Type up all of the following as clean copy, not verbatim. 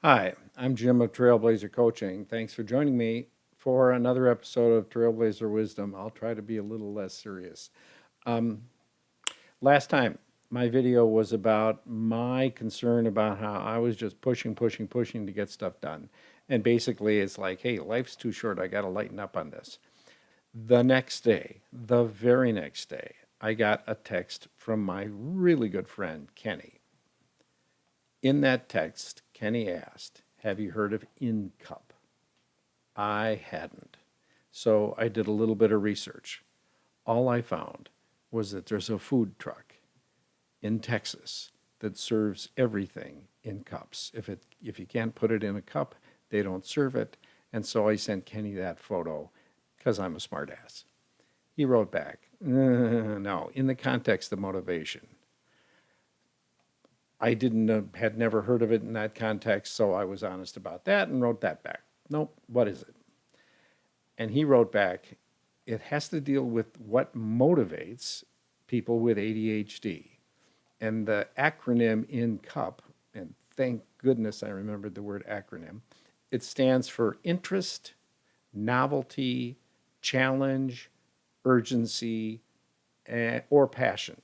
Hi, I'm Jim of Trailblazer Coaching. Thanks for joining me for another episode of Trailblazer Wisdom. I'll try to be a little less serious. Um, Last time, my video was about my concern about how I was just pushing to get stuff done. And basically, it's like, hey, life's too short. I got to lighten up on this. The next day, the very next day, I got a text from my really good friend, Kenny. In that text, Kenny asked, have you heard of InCup? I hadn't. So I did a little bit of research. All I found was that there's a food truck in Texas that serves everything in cups. If you can't put it in a cup, they don't serve it. And so I sent Kenny that photo because I'm a smartass. He wrote back, no, in the context of motivation. I didn't had never heard of it in that context, so I was honest about that and wrote that back. Nope, what is it? And he wrote back, it has to deal with what motivates people with ADHD. And the acronym in CUP, and thank goodness I remembered the word acronym, it stands for interest, novelty, challenge, urgency, or passion.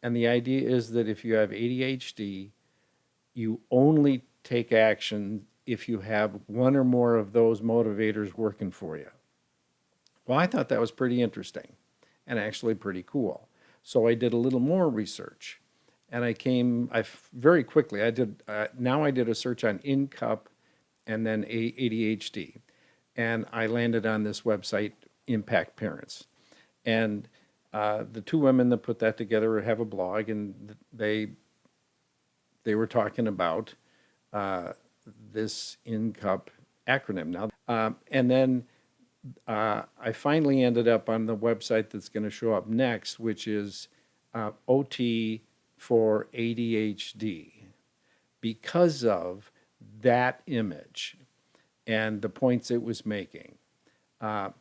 And the idea is that if you have ADHD, you only take action if you have one or more of those motivators working for you. Well, I thought that was pretty interesting and actually pretty cool. So I did a little more research, and I very quickly, now I did a search on InCup and then ADHD. And I landed on this website, Impact Parents. And the two women that put that together have a blog, and they were talking about this InCup acronym now. And then I finally ended up on the website that's going to show up next, which is OT for ADHD, because of that image and the points it was making. And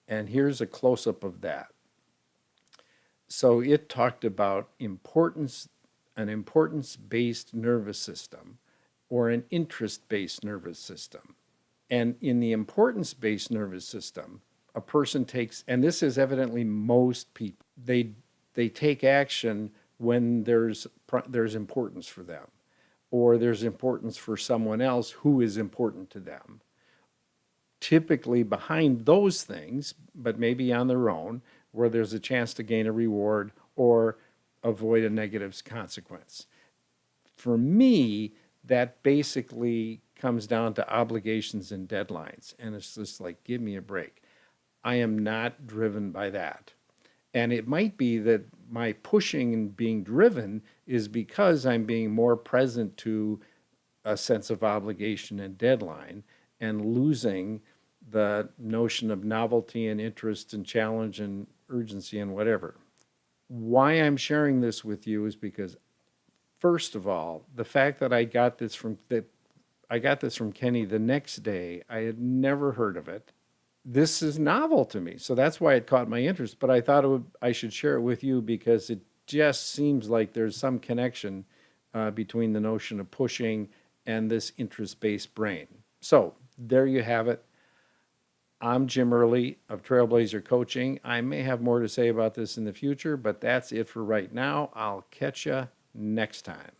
here's a close-up of that. So it talked about an importance-based nervous system or an interest-based nervous system. And in the importance-based nervous system, a person takes, and this is evidently most people, they take action when there's importance for them, or there's importance for someone else who is important to them. Typically behind those things, but maybe on their own, where there's a chance to gain a reward or avoid a negative consequence. For me, that basically comes down to obligations and deadlines. And it's just like, give me a break. I am not driven by that. And it might be that my pushing and being driven is because I'm being more present to a sense of obligation and deadline and losing the notion of novelty and interest and challenge and urgency and whatever. Why I'm sharing this with you is because, first of all, the fact that I got this from Kenny the next day. I had never heard of it. This is novel to me, so that's why it caught my interest. But I thought I should share it with you because it just seems like there's some connection between the notion of pushing and this interest-based brain. So there you have it. I'm Jim Early of Trailblazer Coaching. I may have more to say about this in the future, but that's it for right now. I'll catch you next time.